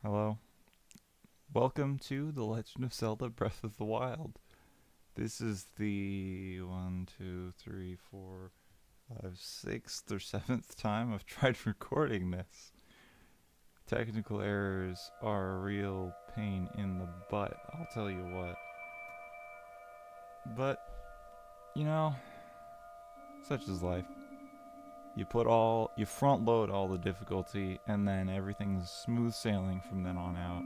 Hello. Welcome to The Legend of Zelda Breath of the Wild. This is the one, two, three, four, five, sixth or seventh time I've tried recording this. Technical errors are a real pain in the butt, I'll tell you what. But, you know, such is life. You front load all the difficulty, and then everything's smooth sailing from then on out.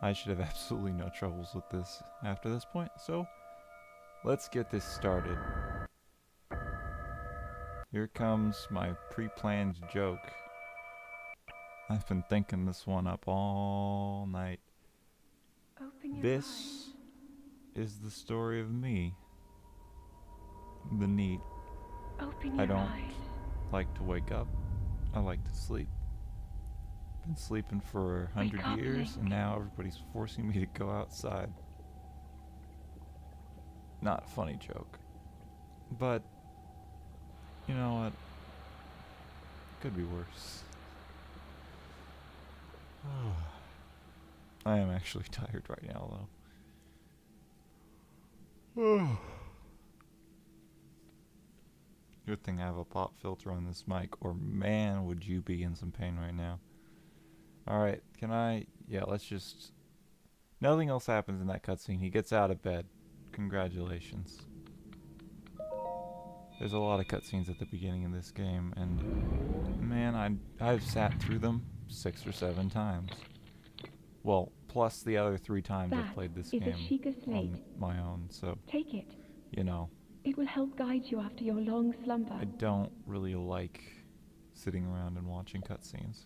I should have absolutely no troubles with this after this point, so let's get this started. Here comes my pre-planned joke. I've been thinking this one up all night. Open your eyes. This is the story of me. The neat. Open I your don't eyes. like to wake up. I like to sleep. Been sleeping for 100 Wake up, years, Link. and now everybody's forcing me to go outside. Not a funny joke. But, you know what? Could be worse. I am actually tired right now, though. Good thing I have a pop filter on this mic, or man, would you be in some pain right now. Alright, let's just. Nothing else happens in that cutscene. He gets out of bed. Congratulations. There's a lot of cutscenes at the beginning of this game, and man, I've sat through them 6 or 7 times. Well, plus the other 3 times I've That played this is a game Sheikah slate. on my own, so, Take it. you know, It will help guide you after your long slumber. I don't really like sitting around and watching cutscenes.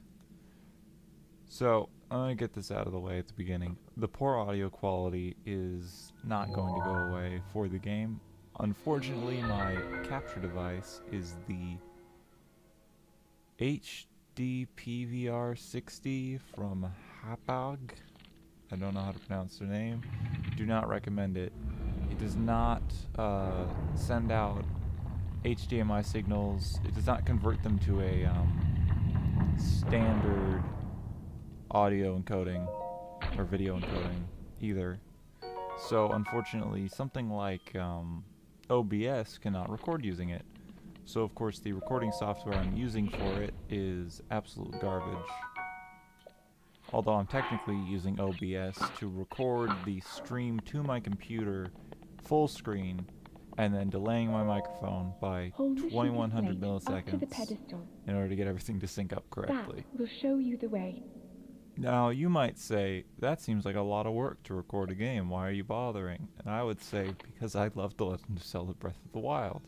So, I'm going to get this out of the way at the beginning. The poor audio quality is not going to go away for the game. Unfortunately, my capture device is the HD PVR60 from Hapag. I don't know how to pronounce their name. Do not recommend it. It does not send out HDMI signals. It does not convert them to a standard audio encoding or video encoding either. So unfortunately, something like OBS cannot record using it. So of course the recording software I'm using for it is absolute garbage. Although I'm technically using OBS to record the stream to my computer full screen and then delaying my microphone by Hold the 2100 Sheikah slate up to the milliseconds pedestal. in order to get everything to sync up correctly. That will show you the way. Now, you might say, that seems like a lot of work to record a game. Why are you bothering? And I would say, because I love The Legend of Zelda Breath of the Wild.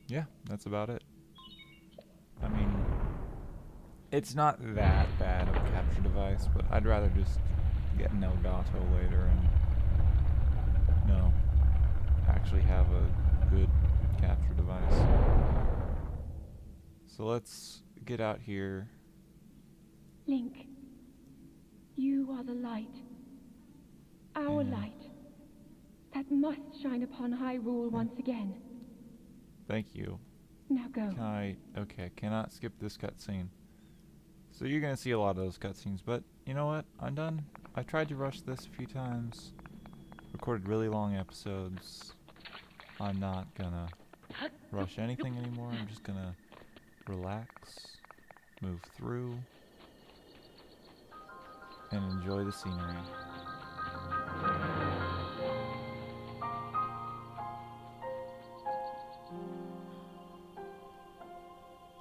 Yeah, that's about it. I mean, it's not that bad of a capture device, but I'd rather just get an Elgato later and, actually have a good capture device. So let's get out here. Link, you are the light. Our Yeah. light. That must shine upon Hyrule once again. Thank you. Now go. Cannot skip this cutscene. So you're gonna see a lot of those cutscenes, but you know what? I'm done. I tried to rush this a few times. Recorded really long episodes. I'm not gonna rush anything anymore. I'm just gonna relax, move through, and enjoy the scenery.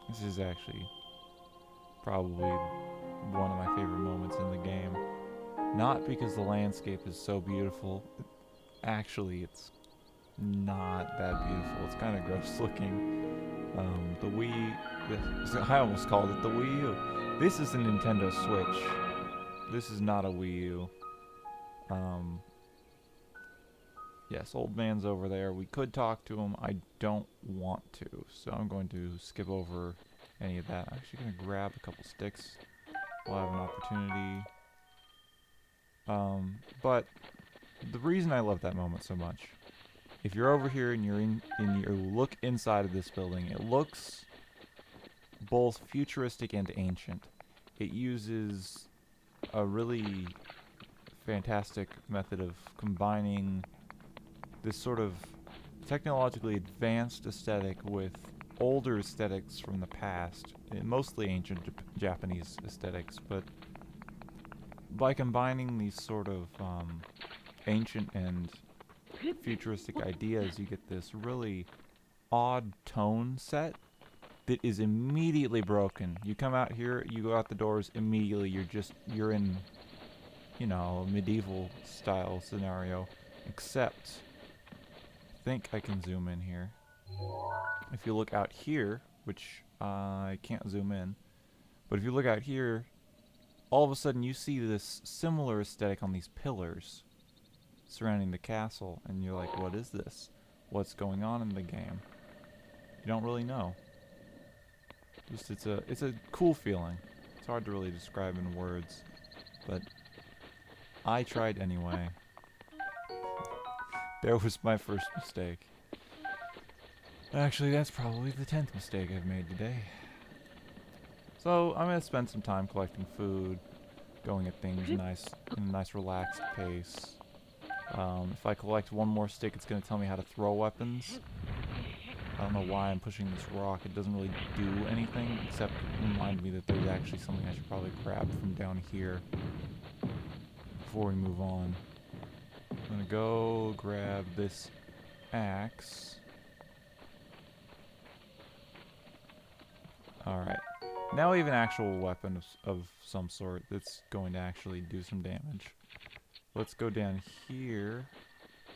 This is actually probably one of my favorite moments in the game. Not because the landscape is so beautiful. Actually, it's not that beautiful. It's kind of gross looking. The I almost called it the Wii U. This is a Nintendo Switch. This is not a Wii U. Yes, old man's over there. We could talk to him. I don't want to, so I'm going to skip over any of that. I'm actually going to grab a couple sticks while I have an opportunity. But the reason I love that moment so much, if you're over here and you look inside of this building, it looks both futuristic and ancient. It uses a really fantastic method of combining this sort of technologically advanced aesthetic with older aesthetics from the past, mostly ancient Japanese aesthetics, but by combining these sort of ancient and futuristic ideas, you get this really odd tone set that is immediately broken. You come out here, you go out the doors, immediately you're in, you know, a medieval style scenario, except I think I can zoom in here. If you look out here, which I can't zoom in, but if you look out here, all of a sudden you see this similar aesthetic on these pillars surrounding the castle, and you're like, what is this? What's going on in the game? You don't really know. Just it's a cool feeling. It's hard to really describe in words, but I tried anyway. There was my first mistake. Actually, that's probably the 10th mistake I've made today. So I'm gonna spend some time collecting food, going at things in a nice relaxed pace. If I collect one more stick, it's gonna tell me how to throw weapons. I don't know why I'm pushing this rock. It doesn't really do anything except remind me that there's actually something I should probably grab from down here before we move on. I'm gonna go grab this axe. Alright. Now we have an actual weapon of some sort that's going to actually do some damage. Let's go down here.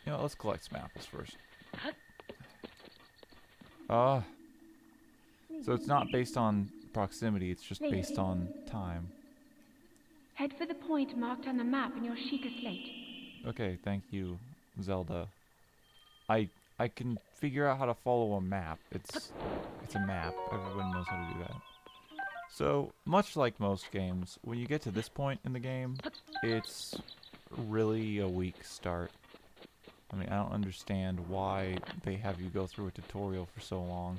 You know, let's collect some apples first. So it's not based on proximity, it's just based on time. Head for the point marked on the map in your Sheikah slate. Okay, thank you, Zelda. I can figure out how to follow a map. It's a map. Everyone knows how to do that. So, much like most games, when you get to this point in the game, it's really a weak start. I mean, I don't understand why they have you go through a tutorial for so long.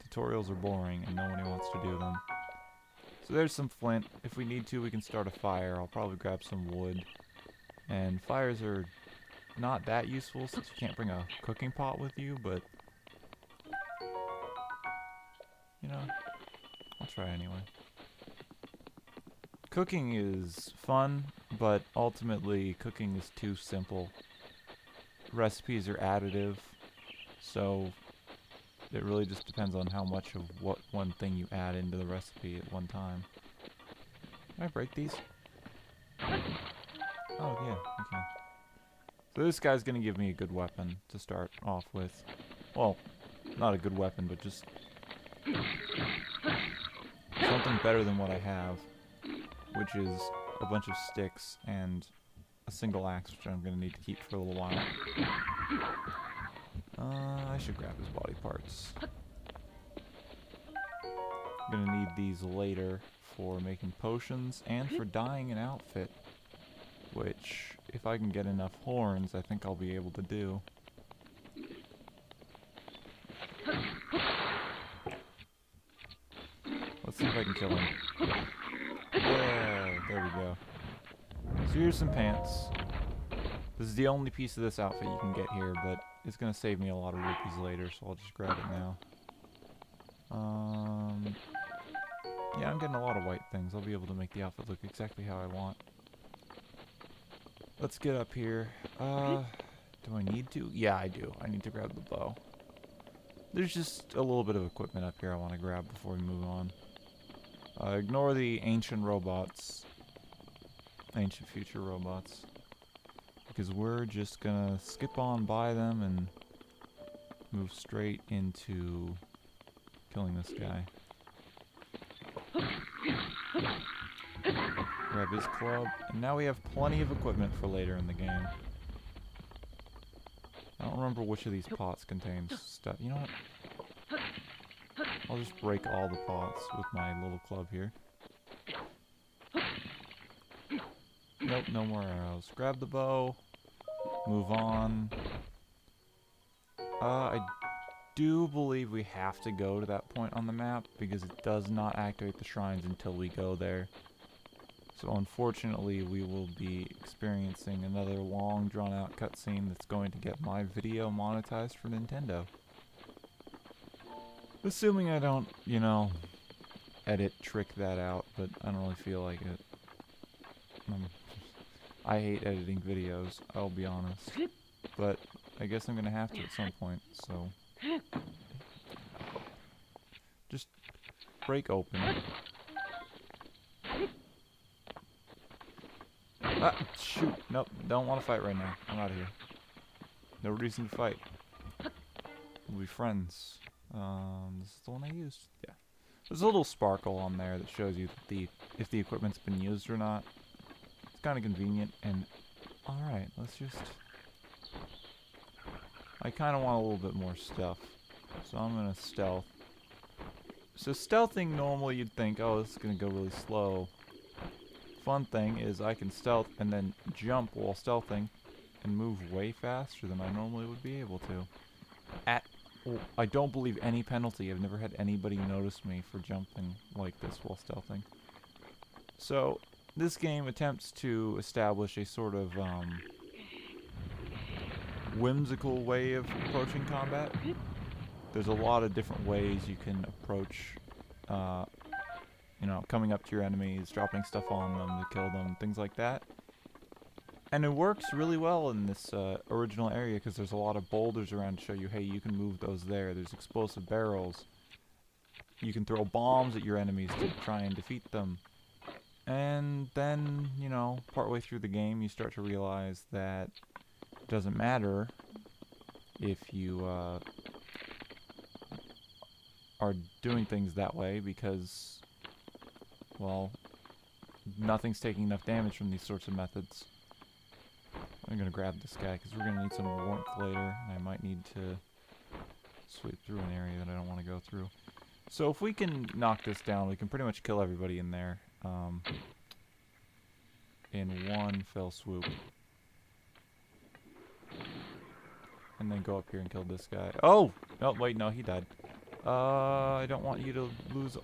Tutorials are boring and nobody wants to do them. So there's some flint. If we need to, we can start a fire. I'll probably grab some wood. And fires are not that useful since you can't bring a cooking pot with you, but you know, I'll try anyway. Cooking is fun, but ultimately cooking is too simple. Recipes are additive, so it really just depends on how much of what one thing you add into the recipe at one time. Can I break these? Oh yeah, I can. So this guy's gonna give me a good weapon to start off with. Well, not a good weapon, but just something better than what I have, which is a bunch of sticks and a single axe, which I'm gonna need to keep for a little while. I should grab his body parts. I'm gonna need these later for making potions and for dyeing an outfit, which, if I can get enough horns, I think I'll be able to do. Let's see if I can kill him. Yeah, there we go. So here's some pants. This is the only piece of this outfit you can get here, but it's gonna save me a lot of rupees later, so I'll just grab it now. Yeah, I'm getting a lot of white things. I'll be able to make the outfit look exactly how I want. Let's get up here. Do I need to? Yeah, I do. I need to grab the bow. There's just a little bit of equipment up here I want to grab before we move on. Ignore the ancient robots. Ancient future robots. Because we're just gonna skip on by them and move straight into killing this guy. Grab his club, and now we have plenty of equipment for later in the game. I don't remember which of these pots contains stuff. You know what? I'll just break all the pots with my little club here. Nope, no more arrows. Grab the bow. Move on. I do believe we have to go to that point on the map because it does not activate the shrines until we go there. So unfortunately, we will be experiencing another long, drawn-out cutscene that's going to get my video monetized for Nintendo. Assuming I don't, you know, trick that out, but I don't really feel like it. I hate editing videos, I'll be honest. But I guess I'm gonna have to at some point, so... Just break open. Ah, shoot. Nope, don't want to fight right now. I'm out of here. No reason to fight. We'll be friends. This is the one I used. Yeah. There's a little sparkle on there that shows you that if the equipment's been used or not. It's kind of convenient, and... Alright, let's just... I kind of want a little bit more stuff. So I'm gonna stealth. So stealthing, normally you'd think, oh, this is gonna go really slow. Fun thing is I can stealth and then jump while stealthing and move way faster than I normally would be able to. I don't believe any penalty. I've never had anybody notice me for jumping like this while stealthing. So this game attempts to establish a sort of whimsical way of approaching combat. There's a lot of different ways you can approach, you know, coming up to your enemies, dropping stuff on them to kill them, things like that. And it works really well in this original area because there's a lot of boulders around to show you, hey, you can move those there. There's explosive barrels. You can throw bombs at your enemies to try and defeat them. And then, you know, partway through the game, you start to realize that it doesn't matter if you are doing things that way because, well, nothing's taking enough damage from these sorts of methods. I'm gonna grab this guy because we're gonna need some warmth later, and I might need to sweep through an area that I don't want to go through. So if we can knock this down, we can pretty much kill everybody in there in one fell swoop. And then go up here and kill this guy. Oh! Oh, wait, no, he died. I don't want you to lose...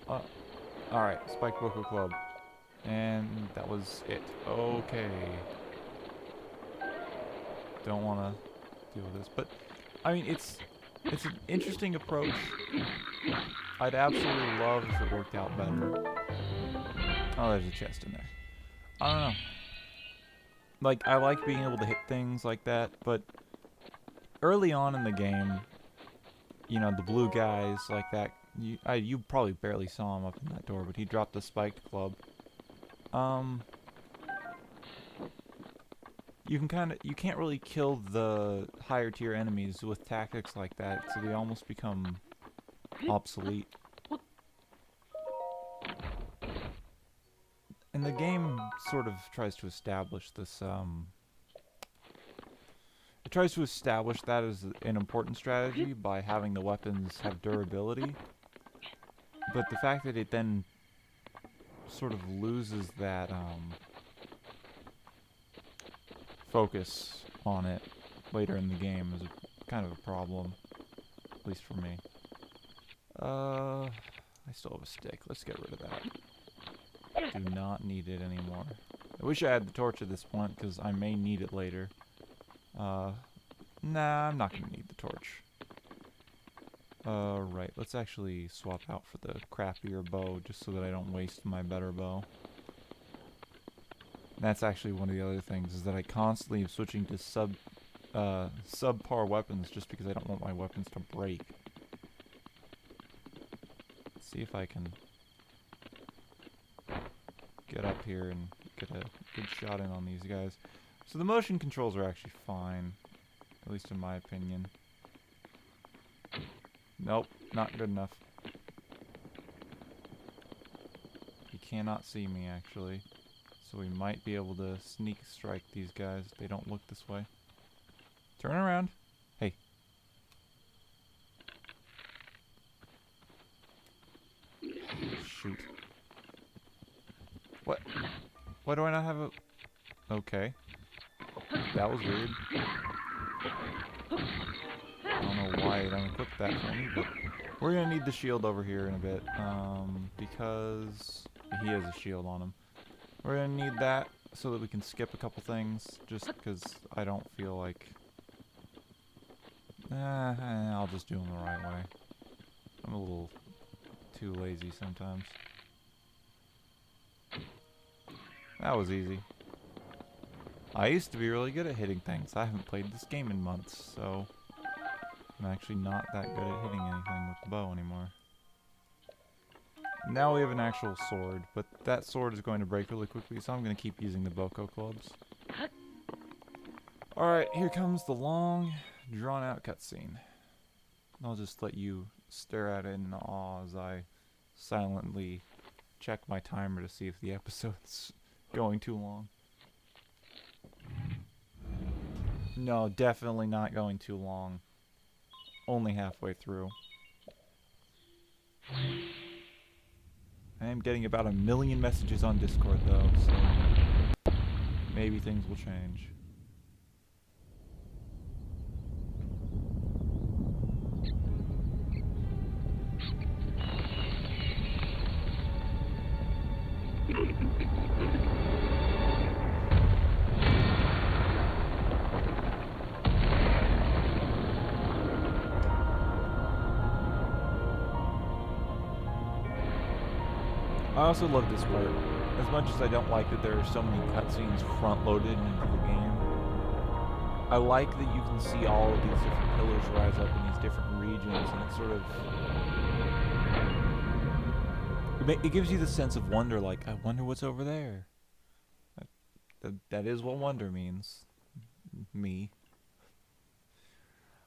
Alright, Spike Boko Club. And that was it. Okay. Don't want to deal with this. But, I mean, it's an interesting approach. I'd absolutely love if it worked out better. Oh, there's a chest in there. I don't know. Like, I like being able to hit things like that, but early on in the game, you know, the blue guys like that, you probably barely saw him up in that door, but he dropped the spiked club. You can't really kill the higher tier enemies with tactics like that, so they almost become obsolete. And the game sort of tries to establish this, it tries to establish that as an important strategy by having the weapons have durability. But the fact that it then sort of loses that, focus on it later in the game is kind of a problem, at least for me. I still have a stick. Let's get rid of that. Do not need it anymore. I wish I had the torch at this point, because I may need it later. Nah, I'm not going to need the torch. Right, let's actually swap out for the crappier bow, just so that I don't waste my better bow. That's actually one of the other things, is that I constantly am switching to subpar weapons, just because I don't want my weapons to break. Let's see if I can get up here and get a good shot in on these guys. So the motion controls are actually fine, at least in my opinion. Nope, not good enough. He cannot see me, actually. So we might be able to sneak strike these guys if they don't look this way. Turn around. Hey. Shoot. What? Why do I not have a... Okay. That was weird. don't know why it unequipped that for me, but we're gonna need the shield over here in a bit, because he has a shield on him. We're gonna need that so that we can skip a couple things, just because I don't feel like... I'll just do them the right way. I'm a little too lazy sometimes. That was easy. I used to be really good at hitting things. I haven't played this game in months, so I'm actually not that good at hitting anything with the bow anymore. Now we have an actual sword, but that sword is going to break really quickly, so I'm going to keep using the Boko clubs. Alright, here comes the long, drawn-out cutscene. I'll just let you stare at it in awe as I silently check my timer to see if the episode's going too long. No, definitely not going too long. Only halfway through. I am getting about 1 million messages on Discord though, so maybe things will change. I also love this part. As much as I don't like that there are so many cutscenes front-loaded into the game, I like that you can see all of these different pillars rise up in these different regions, and it sort of... It gives you the sense of wonder, like, I wonder what's over there. That is what wonder means. Me.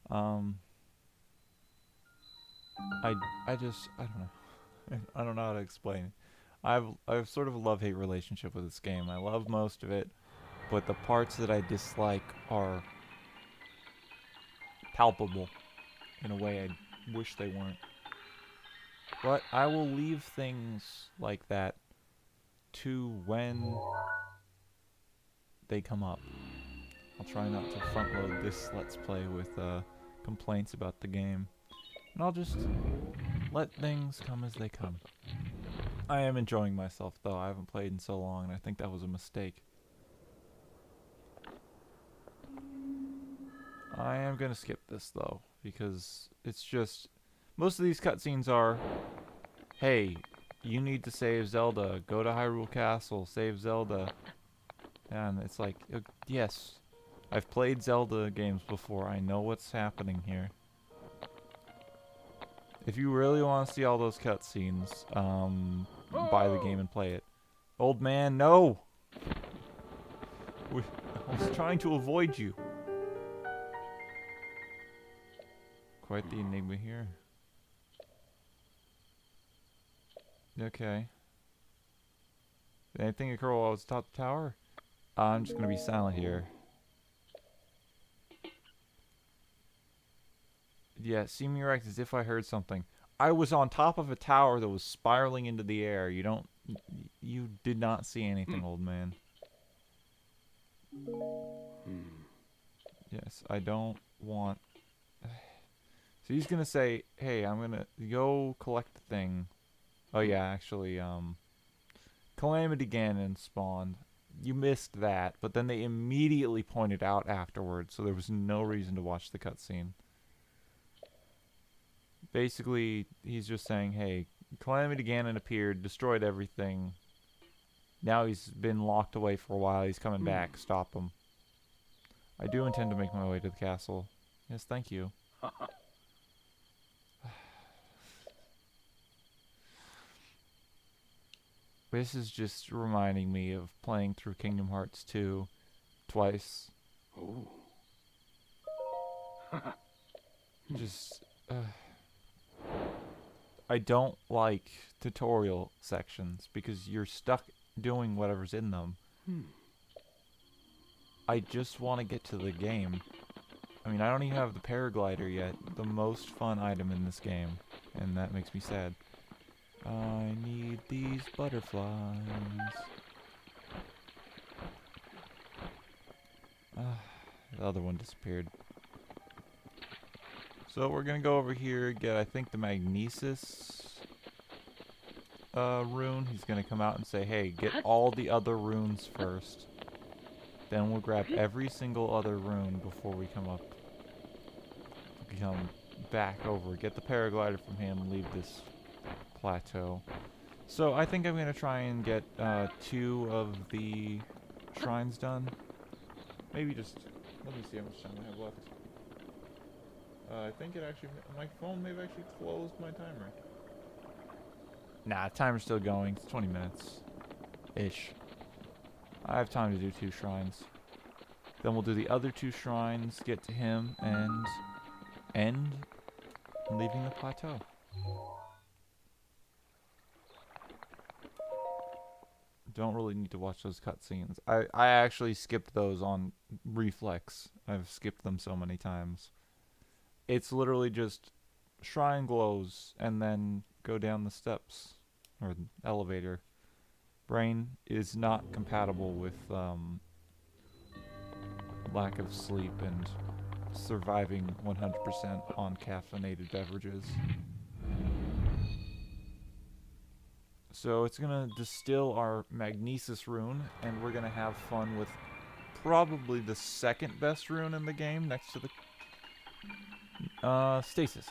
I don't know. I don't know how to explain it. I've sort of a love-hate relationship with this game. I love most of it, but the parts that I dislike are palpable in a way I wish they weren't. But I will leave things like that to when they come up. I'll try not to front-load this Let's Play with complaints about the game. And I'll just let things come as they come. I am enjoying myself, though. I haven't played in so long, and I think that was a mistake. I am going to skip this, though, because it's just... Most of these cutscenes are, hey, you need to save Zelda. Go to Hyrule Castle, save Zelda. And it's like, yes, I've played Zelda games before. I know what's happening here. If you really want to see all those cutscenes, buy the game and play it. Old man, no! I was trying to avoid you. Quite the enigma here. Okay. Did anything occur while I was atop the tower? I'm just gonna be silent here. Yeah, seem erect as if I heard something. I was on top of a tower that was spiraling into the air. You did not see anything, old man. Yes, I don't want... So he's gonna say, hey, I'm gonna go collect the thing. Oh yeah, actually, Calamity Ganon spawned. You missed that, but then they immediately pointed out afterwards, so there was no reason to watch the cutscene. Basically, he's just saying, hey, Calamity Ganon appeared, destroyed everything. Now he's been locked away for a while. He's coming back. Stop him. I do intend to make my way to the castle. Yes, thank you. This is just reminding me of playing through Kingdom Hearts 2 twice. Oh. Just... I don't like tutorial sections because you're stuck doing whatever's in them. I just want to get to the game. I mean, I don't even have the paraglider yet, the most fun item in this game, and that makes me sad. I need these butterflies. The other one disappeared. So we're gonna go over here, get I think the Magnesis rune. He's gonna come out and say, hey, get all the other runes first. Then we'll grab every single other rune before we come back over. Get the paraglider from him, leave this plateau. So I think I'm gonna try and get 2 of the shrines done. Maybe just, let me see how much time I have left. I think it actually, my phone may have actually closed my timer. Nah, timer's still going. It's 20 minutes-ish. I have time to do 2 shrines. Then we'll do the other 2 shrines, get to him, and end leaving the plateau. Don't really need to watch those cutscenes. I actually skipped those on reflex. I've skipped them so many times. It's literally just shrine glows and then go down the steps or the elevator. Brain is not compatible with lack of sleep and surviving 100% on caffeinated beverages. So it's gonna distill our Magnesis rune, and we're gonna have fun with probably the second best rune in the game, next to the Stasis.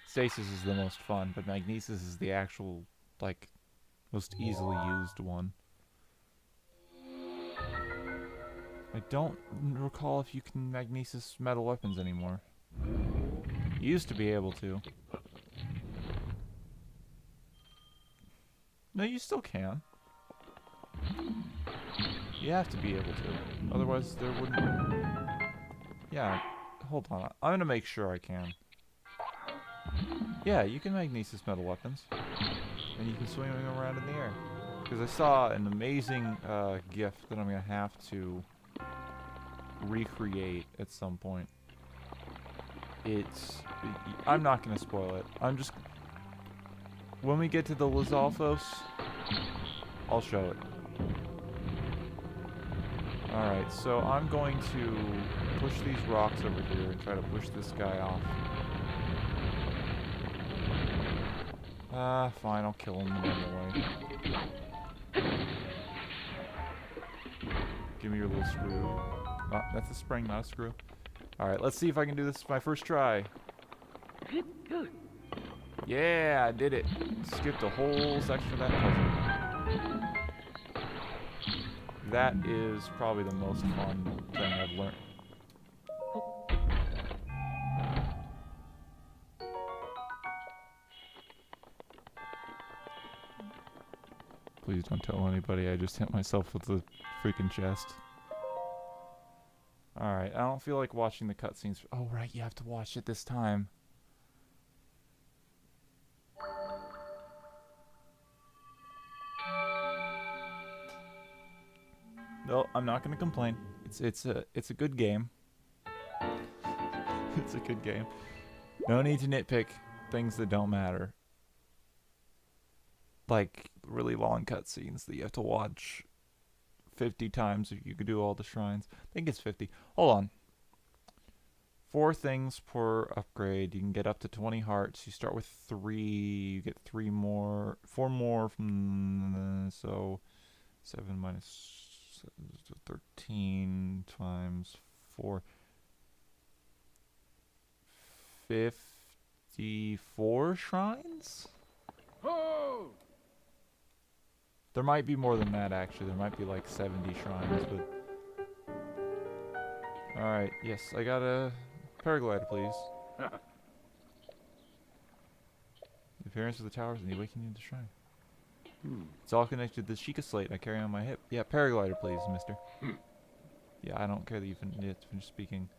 Stasis is the most fun, but Magnesis is the actual, like, most easily used one. I don't recall if you can Magnesis metal weapons anymore. You used to be able to. No, you still can. You have to be able to. Otherwise, there wouldn't... Yeah, hold on. I'm gonna make sure I can. Yeah, you can Magnesis metal weapons. And you can swing them around in the air. Because I saw an amazing gift that I'm gonna have to recreate at some point. I'm not gonna spoil it. I'm just... When we get to the Lizalfos, I'll show it. Alright, so I'm going to push these rocks over here and try to push this guy off. Fine, I'll kill him on the way. Give me your little screw. Oh, that's a spring, not a screw. Alright, let's see if I can do this my first try. Yeah, I did it. Skipped a whole section of that puzzle. That is probably the most fun thing I've learned. Please don't tell anybody I just hit myself with the freaking chest. Alright, I don't feel like watching the cutscenes. Oh, right, you have to watch it this time. No, I'm not gonna complain. It's a good game. It's a good game. No need to nitpick things that don't matter. Like really long cutscenes that you have to watch 50 times if you could do all the shrines. I think it's 50. Hold on. 4 things per upgrade. You can get up to 20 hearts. You start with 3. You get 4 more from so 7 minus 13 times 4. 54 shrines? Oh! There might be more than that, actually. There might be like 70 shrines, but... Alright, yes, I got a paraglider, please. The appearance of the towers and the awakening of the shrine. It's all connected to the Sheikah slate I carry on my hip. Yeah, paraglider, please, mister. Yeah, I don't care that you've finished speaking.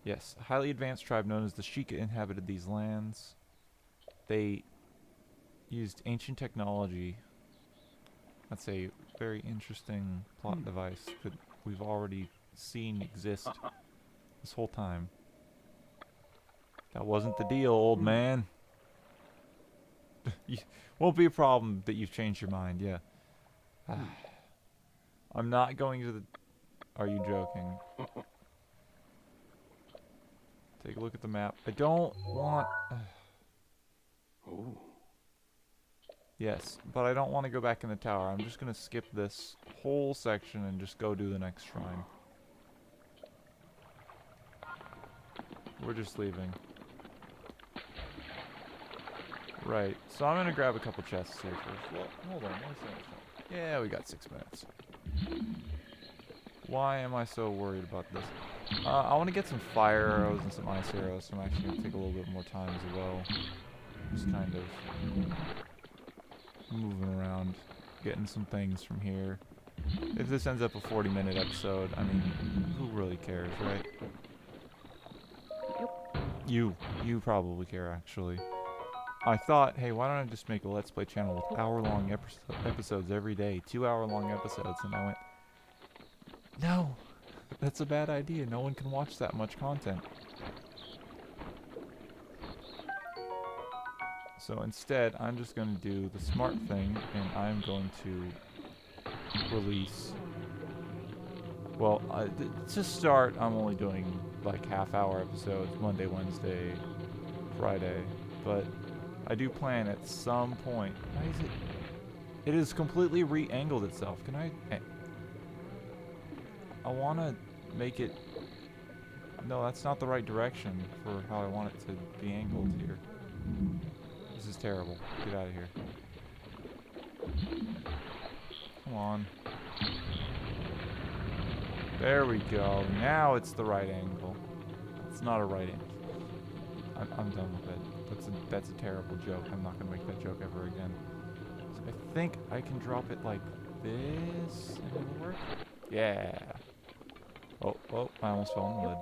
Yes, a highly advanced tribe known as the Sheikah inhabited these lands. They used ancient technology. That's a very interesting plot device that we've already seen exist this whole time. That wasn't the deal, old man. Won't be a problem that you've changed your mind, yeah. I'm not going to the... Are you joking? Take a look at the map. I don't want... Oh. Yes, but I don't want to go back in the tower. I'm just going to skip this whole section and just go do the next shrine. We're just leaving. Right, so I'm going to grab a couple chests here first. Well, hold on, let me see. Yeah, we got 6 minutes. Why am I so worried about this? I want to get some fire arrows and some ice arrows, so I'm actually going to take a little bit more time as well. Just kind of moving around, getting some things from here. If this ends up a 40-minute episode, I mean, who really cares, right? You probably care, actually. I thought, hey, why don't I just make a Let's Play channel with hour-long episodes every day, 2-hour-long episodes, and I went, no, that's a bad idea. No one can watch that much content. So instead, I'm just going to do the smart thing, and I'm going to release... Well, to start, I'm only doing like half-hour episodes, Monday, Wednesday, Friday, but I do plan at some point... Why is it... It has completely re-angled itself. Can I... I want to make it... No, that's not the right direction for how I want it to be angled here. This is terrible. Get out of here. Come on. There we go. Now it's the right angle. It's not a right angle. I'm done with it. That's a terrible joke. I'm not going to make that joke ever again. So I think I can drop it like this and it'll work. Yeah. Oh, I almost fell in the lid.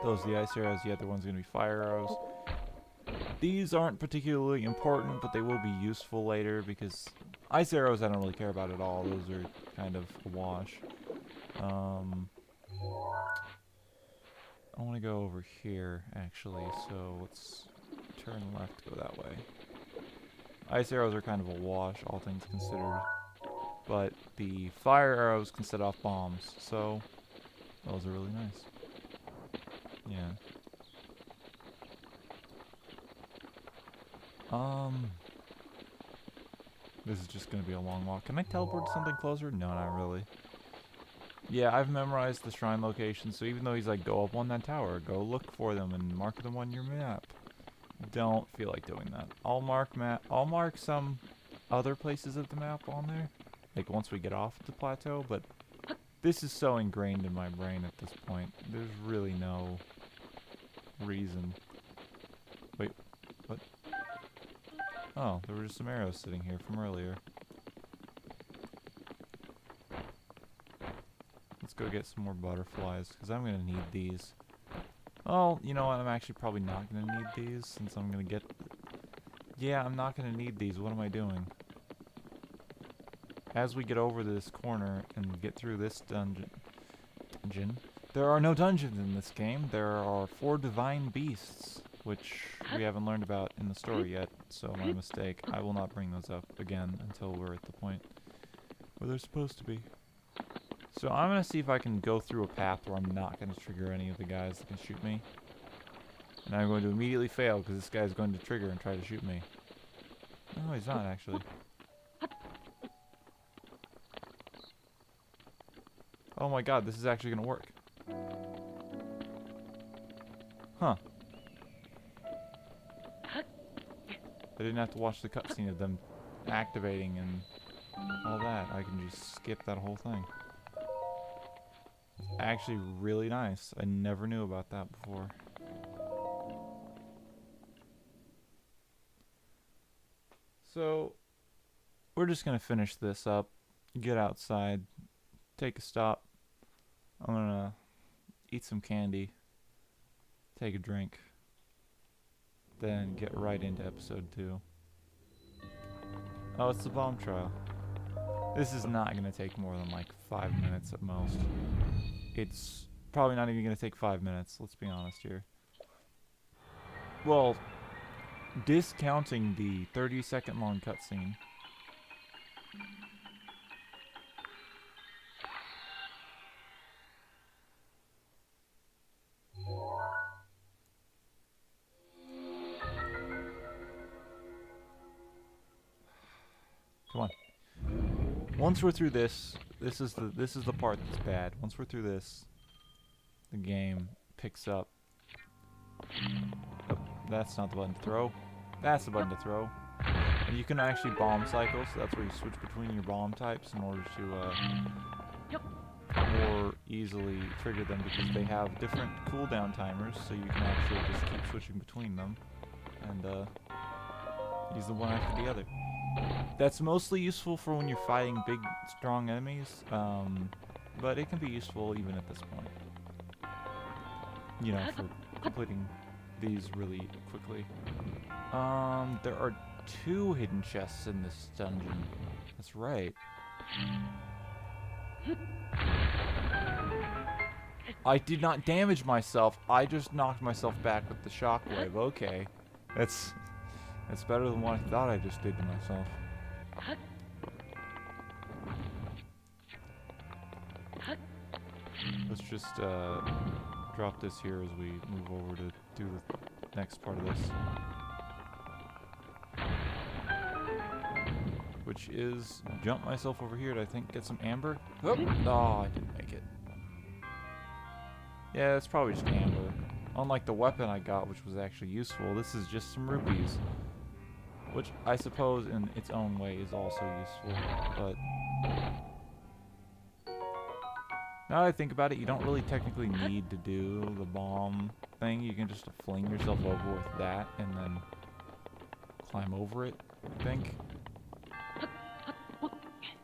Those are the ice arrows. The other one's going to be fire arrows. These aren't particularly important, but they will be useful later because ice arrows I don't really care about at all. Those are kind of a wash. I want to go over here, actually, so let's turn left, go that way. Ice arrows are kind of a wash, all things considered. But the fire arrows can set off bombs, so those are really nice. Yeah. This is just gonna be a long walk. Can I teleport to something closer? No, not really. Yeah, I've memorized the shrine locations, so even though he's like, go up on that tower, go look for them and mark them on your map. Don't feel like doing that. I'll mark some other places of the map on there, like once we get off the plateau, but this is so ingrained in my brain at this point. There's really no reason. Wait, what? Oh, there were just some arrows sitting here from earlier. Let's go get some more butterflies, because I'm going to need these. Oh, you know what? I'm actually probably not going to need these, since I'm going to get... Yeah, I'm not going to need these. What am I doing? As we get over this corner and get through this dungeon... There are no dungeons in this game. There are 4 divine beasts, which we haven't learned about in the story yet, so my mistake. I will not bring those up again until we're at the point where they're supposed to be. So I'm going to see if I can go through a path where I'm not going to trigger any of the guys that can shoot me. And I'm going to immediately fail because this guy's going to trigger and try to shoot me. No, he's not actually. Oh my god, this is actually going to work. Huh. I didn't have to watch the cutscene of them activating and all that. I can just skip that whole thing. Actually really nice. I never knew about that before. So, we're just gonna finish this up, get outside, take a stop. I'm gonna eat some candy, take a drink, then get right into episode 2. Oh, it's the bomb trial. This is not gonna take more than like 5 minutes at most. It's probably not even going to take 5 minutes, let's be honest here. Well, discounting the 30-second long cutscene. Come on. Once we're through this, this is the part that's bad. Once we're through this, the game picks up. Oh, that's not the button to throw. That's the button to throw. And you can actually bomb cycle, so that's where you switch between your bomb types in order to more easily trigger them, because they have different cooldown timers, so you can actually just keep switching between them and use the one after the other. That's mostly useful for when you're fighting big, strong enemies, but it can be useful even at this point. You know, for completing these really quickly. There are 2 hidden chests in this dungeon. That's right. I did not damage myself. I just knocked myself back with the shockwave. Okay. That's better than what I thought I just did to myself. Let's just drop this here as we move over to do the next part of this. Which is jump myself over here to, I think, get some amber. Oh, I didn't make it. Yeah, it's probably just amber. Unlike the weapon I got, which was actually useful, this is just some rupees. Which I suppose in its own way is also useful, but now that I think about it, you don't really technically need to do the bomb thing. You can just fling yourself over with that and then climb over it, I think.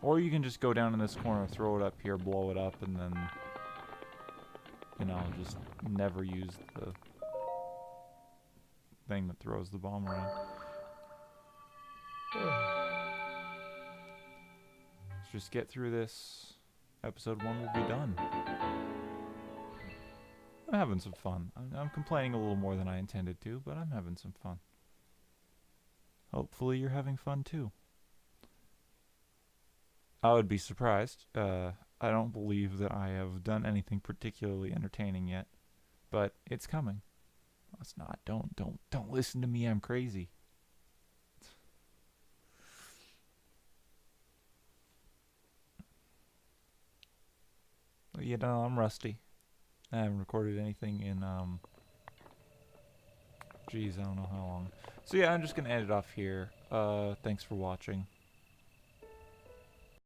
Or you can just go down in this corner, throw it up here, blow it up, and then, you know, just never use the thing that throws the bomb around. Let's just get through this. Episode 1 will be done. I'm having some fun. I'm complaining a little more than I intended to, but I'm having some fun. Hopefully you're having fun too. I would be surprised. I don't believe that I have done anything particularly entertaining yet, but it's coming. It's not. Don't listen to me. I'm crazy. You know, I'm rusty. I haven't recorded anything in geez, I don't know how long. So yeah, I'm just gonna end it off here. Thanks for watching.